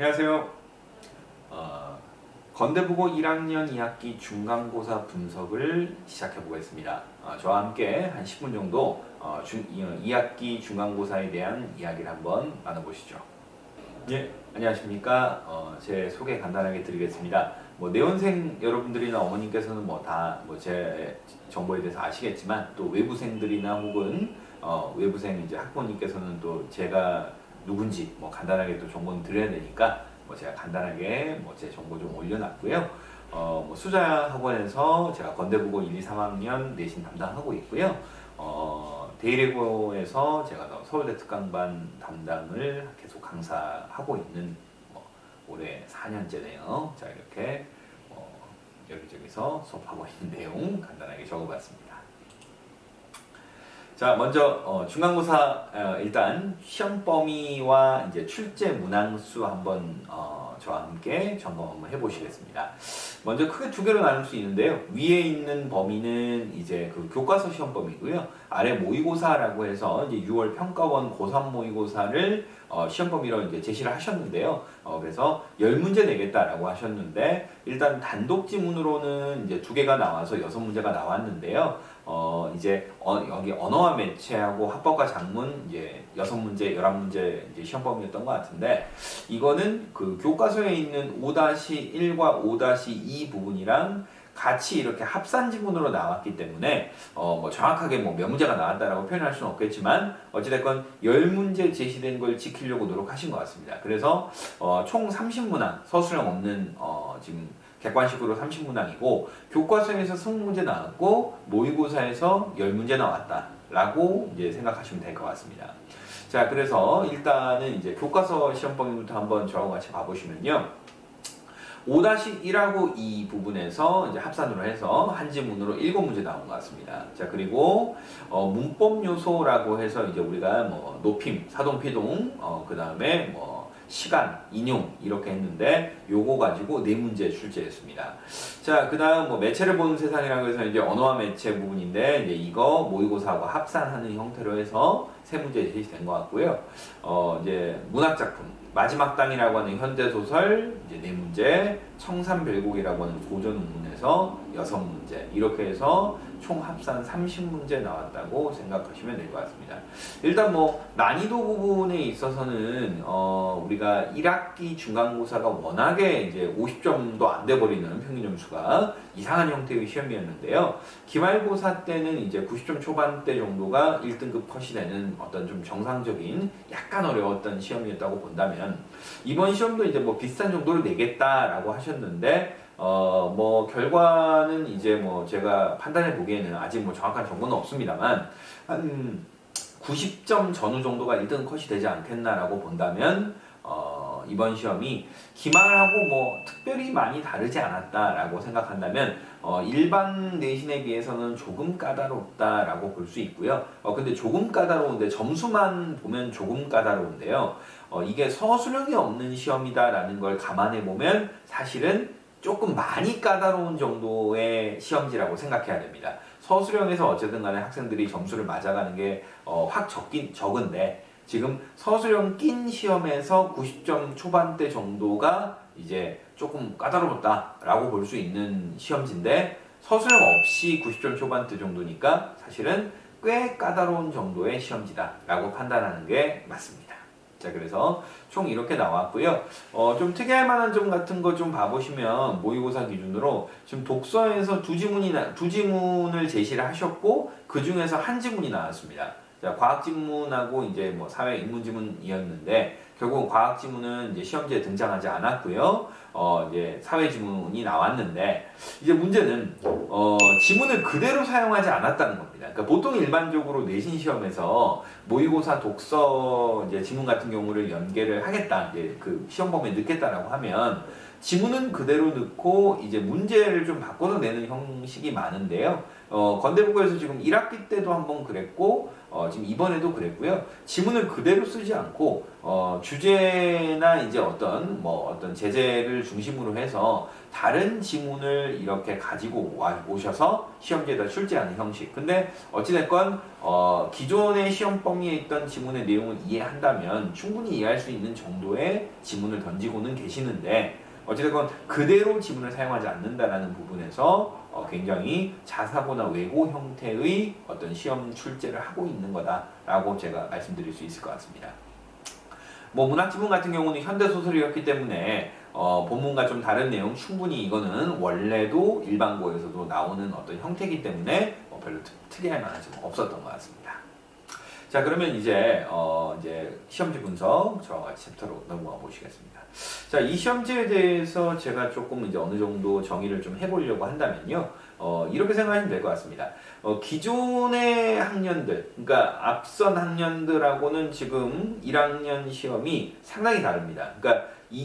안녕하세요. 건대국어 1학년 2학기 중간고사 분석을 시작해 보겠습니다. 저와 함께 한 10분 정도 2학기 중간고사에 대한 이야기를 한번 나눠보시죠. 예, 안녕하십니까. 제 소개 간단하게 드리겠습니다. 내원생 여러분들이나 어머님께서는 제 정보에 대해서 아시겠지만, 또 외부생들이나 혹은 외부생 이제 학부모님께서는 또 제가 누군지 간단하게 또 정보는 드려야 되니까 제가 간단하게 제 정보 좀 올려놨고요. 수자 학원에서 제가 건대국어 1, 2, 3학년 내신 담당하고 있고요. 대일외고에서 제가 서울대 특강반 담당을 계속 강사하고 있는 올해 4년째네요. 자, 이렇게 여기저기서 수업하고 있는 내용 간단하게 적어봤습니다. 자, 먼저 중간고사 일단 시험 범위와 이제 출제 문항수 한번 저와 함께 점검 한번 해보시겠습니다. 먼저 크게 두 개로 나눌 수 있는데요. 위에 있는 범위는 이제 그 교과서 시험 범위고요. 아래 모의고사라고 해서 이제 6월 평가원 고3 모의고사를 시험 범위로 이제 제시를 하셨는데요. 그래서 10문제 내겠다라고 하셨는데, 일단 단독 지문으로는 이제 2개가 나와서 6문제가 나왔는데요. 여기 언어와 매체하고 합법과 작문 이제 6문제, 11문제 이제 시험 범위였던 것 같은데, 이거는 그 교과서에 있는 5-1과 5-2 부분이랑 같이 이렇게 합산 지문으로 나왔기 때문에 정확하게 몇 문제가 나왔다라고 표현할 수는 없겠지만, 어찌됐건 10문제 제시된 걸 지키려고 노력하신 것 같습니다. 그래서 총 30문항, 서술형 없는 지금 객관식으로 30문항이고, 교과서에서 20문제 나왔고 모의고사에서 10문제 나왔다라고 이제 생각하시면 될 것 같습니다. 자, 그래서 일단은 이제 교과서 시험 범위부터 한번 저하고 같이 봐보시면요. 5-1하고 2 부분에서 이제 합산으로 해서 한 지문으로 7문제 나온 것 같습니다. 자, 그리고 문법 요소라고 해서 이제 우리가 높임, 사동, 피동, 그 다음에 시간, 인용 이렇게 했는데, 요거 가지고 4문제 출제했습니다. 자, 그 다음 매체를 보는 세상이라고 해서 이제 언어와 매체 부분인데, 이제 이거 모의고사하고 합산하는 형태로 해서 3문제 제시된 것 같고요. 이제 문학작품, 마지막 땅이라고 하는 현대소설 이제 4문제, 청산별곡이라고 하는 고전문에서 6문제, 이렇게 해서 총 합산 30문제 나왔다고 생각하시면 될 것 같습니다. 일단 난이도 부분에 있어서는 우리가 1학기 중간고사가 워낙에 이제 50점도 안 돼버리는 평균 점수가 이상한 형태의 시험이었는데요. 기말고사 때는 이제 90점 초반대 정도가 1등급 컷이 되는 어떤 좀 정상적인 약간 어려웠던 시험이었다고 본다면, 이번 시험도 이제 비슷한 정도로 내겠다라고 하셨는데, 결과는 이제 제가 판단해 보기에는 아직 정확한 정보는 없습니다만, 한 90점 전후 정도가 1등 컷이 되지 않겠나라고 본다면, 이번 시험이 기말하고 특별히 많이 다르지 않았다라고 생각한다면, 일반 내신에 비해서는 조금 까다롭다라고 볼 수 있고요. 근데 조금 까다로운데, 점수만 보면 조금 까다로운데요. 이게 서술형이 없는 시험이다라는 걸 감안해 보면 사실은 조금 많이 까다로운 정도의 시험지라고 생각해야 됩니다. 서술형에서 어쨌든 간에 학생들이 점수를 맞아가는 게 확 적은데, 지금 서술형 낀 시험에서 90점 초반대 정도가 이제 조금 까다롭다라고 볼 수 있는 시험지인데, 서술형 없이 90점 초반대 정도니까 사실은 꽤 까다로운 정도의 시험지다라고 판단하는 게 맞습니다. 자, 그래서 총 이렇게 나왔고요. 좀 특이할 만한 점 같은 거 좀 봐보시면, 모의고사 기준으로 지금 독서에서 두 지문을 제시를 하셨고, 그 중에서 한 지문이 나왔습니다. 자, 과학 지문하고 이제 사회 인문 지문이었는데, 결국은 과학 지문은 이제 시험지에 등장하지 않았고요. 이제 사회 지문이 나왔는데, 이제 문제는 지문을 그대로 사용하지 않았다는 겁니다. 그러니까 보통 일반적으로 내신 시험에서 모의고사 독서 이제 지문 같은 경우를 연계를 하겠다, 이제 그 시험 범위에 넣겠다라고 하면 지문은 그대로 넣고 이제 문제를 좀 바꿔서 내는 형식이 많은데요. 건대국어에서 지금 1학기 때도 한번 그랬고, 지금 이번에도 그랬고요. 지문을 그대로 쓰지 않고 주제나 이제 어떤 제재를 중심으로 해서 다른 지문을 이렇게 가지고 오셔서 시험지에다 출제하는 형식. 근데 어찌됐건 기존의 시험 범위에 있던 지문의 내용을 이해한다면 충분히 이해할 수 있는 정도의 지문을 던지고는 계시는데, 어찌됐건 그대로 지문을 사용하지 않는다라는 부분에서 굉장히 자사고나 외고 형태의 어떤 시험 출제를 하고 있는 거다라고 제가 말씀드릴 수 있을 것 같습니다. 뭐 문학지문 같은 경우는 현대소설이었기 때문에 본문과 좀 다른 내용, 충분히 이거는 원래도 일반고에서도 나오는 어떤 형태이기 때문에 별로 특이할 만한 점은 없었던 것 같습니다. 자, 그러면 이제 시험지 분석 저와 같이 챕터로 넘어가 보시겠습니다. 자, 이 시험지에 대해서 제가 조금 이제 어느 정도 정의를 좀 해보려고 한다면요, 이렇게 생각하시면 될 것 같습니다. 기존의 학년들, 그러니까 앞선 학년들하고는 지금 1학년 시험이 상당히 다릅니다. 그러니까 이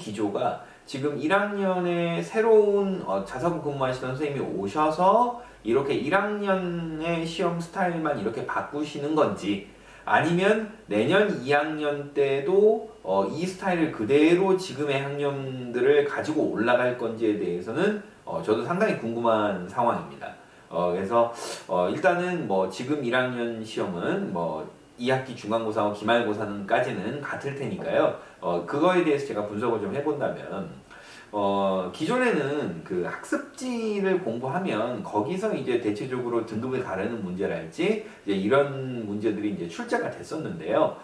기조가 지금 1학년에 새로운 자사고 근무하시던 선생님이 오셔서 이렇게 1학년의 시험 스타일만 이렇게 바꾸시는 건지, 아니면 내년 2학년 때도 이 스타일을 그대로 지금의 학년들을 가지고 올라갈 건지에 대해서는 저도 상당히 궁금한 상황입니다. 그래서 일단은 뭐 지금 1학년 시험은 뭐 2학기 중간고사와 기말고사는까지는 같을 테니까요. 그거에 대해서 제가 분석을 좀 해본다면, 기존에는 그 학습지를 공부하면 거기서 이제 대체적으로 등급을 가르는 문제랄지 이제 이런 문제들이 이제 출제가 됐었는데요.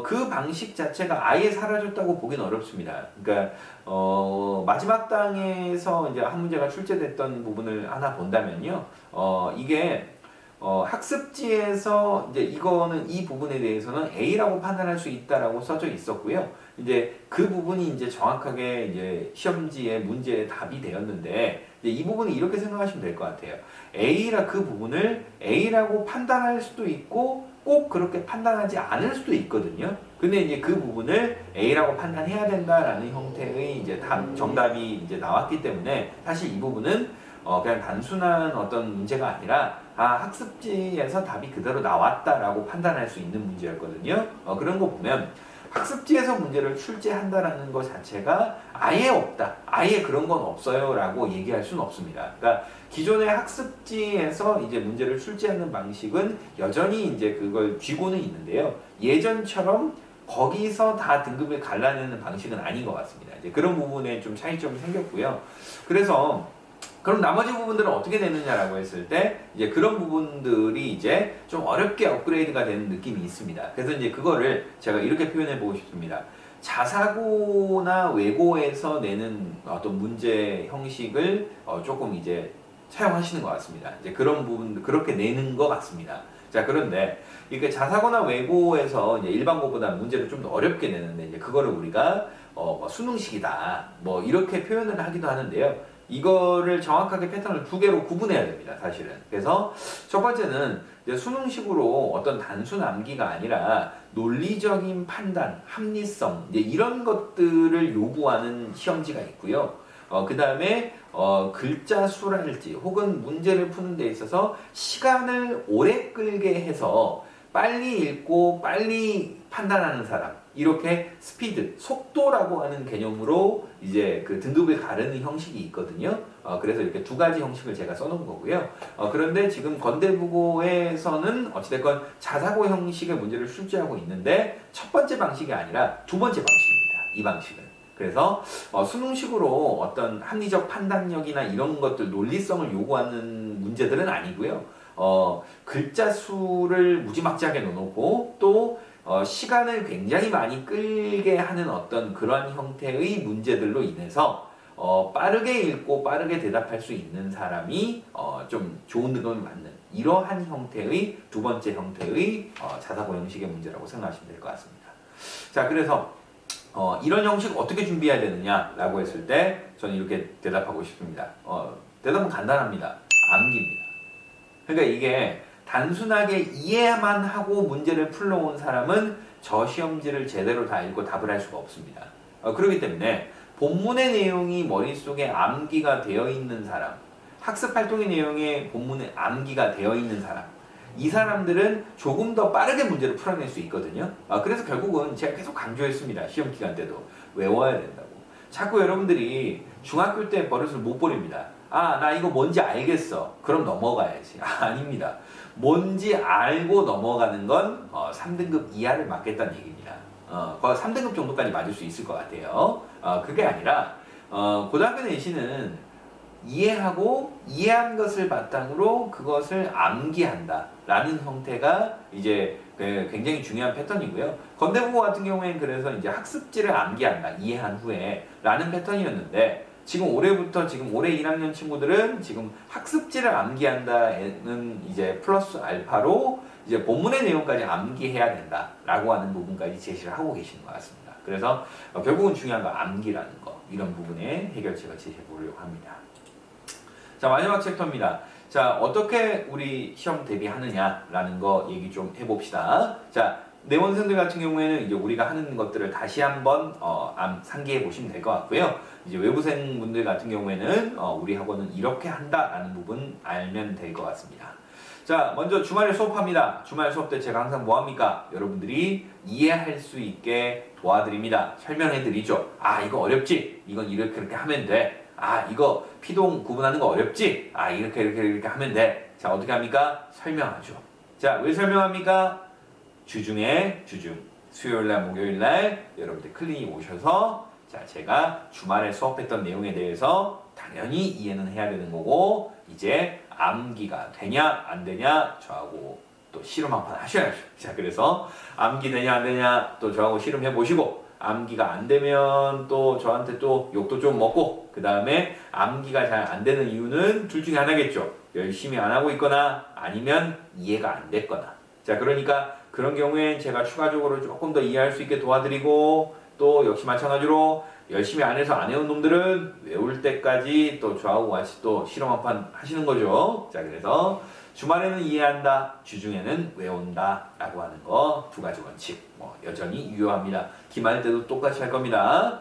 그 방식 자체가 아예 사라졌다고 보기는 어렵습니다. 그러니까 마지막 당에서 이제 한 문제가 출제됐던 부분을 하나 본다면요, 이게 학습지에서 이제 이거는 이 부분에 대해서는 A라고 판단할 수 있다라고 써져 있었고요. 이제 그 부분이 이제 정확하게 이제 시험지의 문제의 답이 되었는데, 이제 이 부분은 이렇게 생각하시면 될 것 같아요. 그 부분을 A라고 판단할 수도 있고 꼭 그렇게 판단하지 않을 수도 있거든요. 근데 이제 그 부분을 A라고 판단해야 된다라는 형태의 이제 정답이 이제 나왔기 때문에, 사실 이 부분은 그냥 단순한 어떤 문제가 아니라 학습지에서 답이 그대로 나왔다라고 판단할 수 있는 문제였거든요. 그런 거 보면 학습지에서 문제를 출제한다라는 것 자체가 아예 없다, 아예 그런 건 없어요 라고 얘기할 수는 없습니다. 그러니까 기존의 학습지에서 이제 문제를 출제하는 방식은 여전히 이제 그걸 쥐고는 있는데요, 예전처럼 거기서 다 등급을 갈라내는 방식은 아닌 것 같습니다. 이제 그런 부분에 좀 차이점이 생겼고요. 그래서 그럼 나머지 부분들은 어떻게 되느냐라고 했을 때, 이제 그런 부분들이 이제 좀 어렵게 업그레이드가 되는 느낌이 있습니다. 그래서 이제 그거를 제가 이렇게 표현해 보고 싶습니다. 자사고나 외고에서 내는 어떤 문제 형식을 조금 이제 사용하시는 것 같습니다. 이제 그런 부분, 그렇게 내는 것 같습니다. 자, 그런데 이게 자사고나 외고에서 이제 일반고보다 문제를 좀 더 어렵게 내는데, 이제 그거를 우리가 수능식이다, 뭐 이렇게 표현을 하기도 하는데요. 이거를 정확하게 패턴을 두 개로 구분해야 됩니다, 사실은. 그래서 첫 번째는 이제 수능식으로 어떤 단순 암기가 아니라 논리적인 판단, 합리성, 이제 이런 것들을 요구하는 시험지가 있고요. 그 다음에 글자 수랄지 혹은 문제를 푸는 데 있어서 시간을 오래 끌게 해서 빨리 읽고 빨리 판단하는 사람, 이렇게 스피드, 속도라고 하는 개념으로 이제 그 등급을 가르는 형식이 있거든요. 그래서 이렇게 두 가지 형식을 제가 써놓은 거고요. 그런데 지금 건대국어에서는 어찌됐건 자사고 형식의 문제를 출제하고 있는데, 첫 번째 방식이 아니라 두 번째 방식입니다, 이 방식은. 그래서 수능식으로 어떤 합리적 판단력이나 이런 것들, 논리성을 요구하는 문제들은 아니고요. 글자 수를 무지막지하게 넣어놓고 또 시간을 굉장히 많이 끌게 하는 어떤 그런 형태의 문제들로 인해서 빠르게 읽고 빠르게 대답할 수 있는 사람이 좀 좋은 등급을 맞는 이러한 형태의 두 번째 형태의 자사고 형식의 문제라고 생각하시면 될 것 같습니다. 자, 그래서 이런 형식 어떻게 준비해야 되느냐라고 했을 때 저는 이렇게 대답하고 싶습니다. 대답은 간단합니다. 암기입니다. 그러니까 이게 단순하게 이해만 하고 문제를 풀러온 사람은 저 시험지를 제대로 다 읽고 답을 할 수가 없습니다. 그렇기 때문에 본문의 내용이 머릿속에 암기가 되어 있는 사람, 학습활동의 내용에 본문에 암기가 되어 있는 사람, 이 사람들은 조금 더 빠르게 문제를 풀어낼 수 있거든요. 그래서 결국은 제가 계속 강조했습니다. 시험 기간 때도 외워야 된다고. 자꾸 여러분들이 중학교 때 버릇을 못 버립니다. 나 이거 뭔지 알겠어. 그럼 넘어가야지. 아닙니다. 뭔지 알고 넘어가는 건 3등급 이하를 맞겠다는 얘기입니다. 3등급 정도까지 맞을 수 있을 것 같아요. 그게 아니라 고등학교 내신은 이해하고 이해한 것을 바탕으로 그것을 암기한다 라는 형태가 이제 굉장히 중요한 패턴이고요. 건대국어 같은 경우에는 그래서 이제 학습지를 암기한다 이해한 후에 라는 패턴이었는데, 지금 올해부터 지금 올해 1학년 친구들은 지금 학습지를 암기한다는 이제 플러스 알파로 이제 본문의 내용까지 암기해야 된다라고 하는 부분까지 제시를 하고 계시는 것 같습니다. 그래서 결국은 중요한 건 암기라는 거, 이런 부분에 해결책을 제시해 보려고 합니다. 자, 마지막 챕터입니다. 자, 어떻게 우리 시험 대비하느냐라는 거 얘기 좀 해봅시다. 자, 내원생들 같은 경우에는 이제 우리가 하는 것들을 다시 한번 상기해 보시면 될 것 같고요. 이제 외부생 분들 같은 경우에는 우리 학원은 이렇게 한다라는 부분 알면 될 것 같습니다. 자, 먼저 주말에 수업합니다. 주말 수업 때 제가 항상 뭐합니까? 여러분들이 이해할 수 있게 도와드립니다. 설명해 드리죠. 이거 어렵지? 이건 이렇게 하면 돼. 이거 피동 구분하는 거 어렵지? 이렇게 하면 돼. 자, 어떻게 합니까? 설명하죠. 자, 왜 설명합니까? 주중에 주중, 수요일날, 목요일날 여러분들 클리닉 오셔서 자, 제가 주말에 수업했던 내용에 대해서 당연히 이해는 해야 되는 거고, 이제 암기가 되냐 안 되냐 저하고 또 실험 한판 하셔야죠. 자, 그래서 암기 되냐 안 되냐 또 저하고 실험해 보시고, 암기가 안 되면 또 저한테 또 욕도 좀 먹고, 그 다음에 암기가 잘 안 되는 이유는 둘 중에 하나겠죠. 열심히 안 하고 있거나 아니면 이해가 안 됐거나. 자, 그러니까 그런 경우엔 제가 추가적으로 조금 더 이해할 수 있게 도와드리고, 또 역시 마찬가지로 열심히 안 해서 안 해온 놈들은 외울 때까지 또 저하고 같이 또 실험 한판 하시는 거죠. 자, 그래서 주말에는 이해한다, 주중에는 외운다 라고 하는 거 두 가지 원칙 여전히 유효합니다. 기말 때도 똑같이 할 겁니다.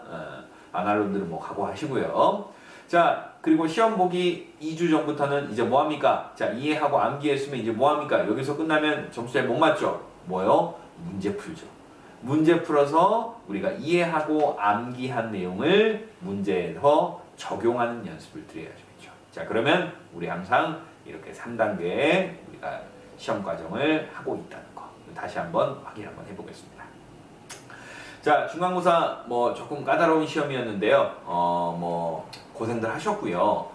안 할 놈들은 각오하시고요. 자, 그리고 시험 보기 2주 전부터는 이제 뭐합니까? 자, 이해하고 암기했으면 이제 뭐합니까? 여기서 끝나면 점수 잘 못 맞죠? 뭐요? 문제 풀죠. 문제 풀어서 우리가 이해하고 암기한 내용을 문제에서 적용하는 연습을 드려야죠. 자, 그러면 우리 항상 이렇게 3단계의 우리가 시험 과정을 하고 있다는 거 다시 한번 확인 한번 해보겠습니다. 자, 중간고사 조금 까다로운 시험이었는데요. 고생들 하셨고요.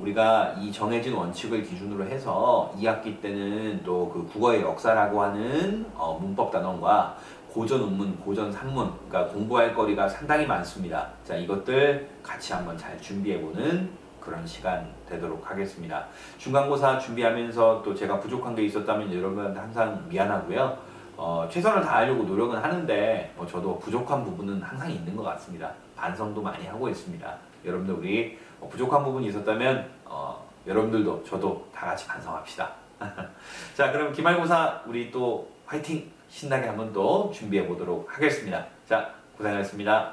우리가 이 정해진 원칙을 기준으로 해서 2학기 때는 또 그 국어의 역사라고 하는 문법 단원과 고전 운문, 고전 산문, 그러니까 공부할 거리가 상당히 많습니다. 자, 이것들 같이 한번 잘 준비해보는 그런 시간 되도록 하겠습니다. 중간고사 준비하면서 또 제가 부족한 게 있었다면 여러분한테 항상 미안하고요. 최선을 다하려고 노력은 하는데 저도 부족한 부분은 항상 있는 것 같습니다. 반성도 많이 하고 있습니다. 여러분들 우리 부족한 부분이 있었다면 여러분들도 저도 다 같이 반성합시다. 자, 그럼 기말고사 우리 또 화이팅 신나게 한번 더 준비해 보도록 하겠습니다. 자, 고생하셨습니다.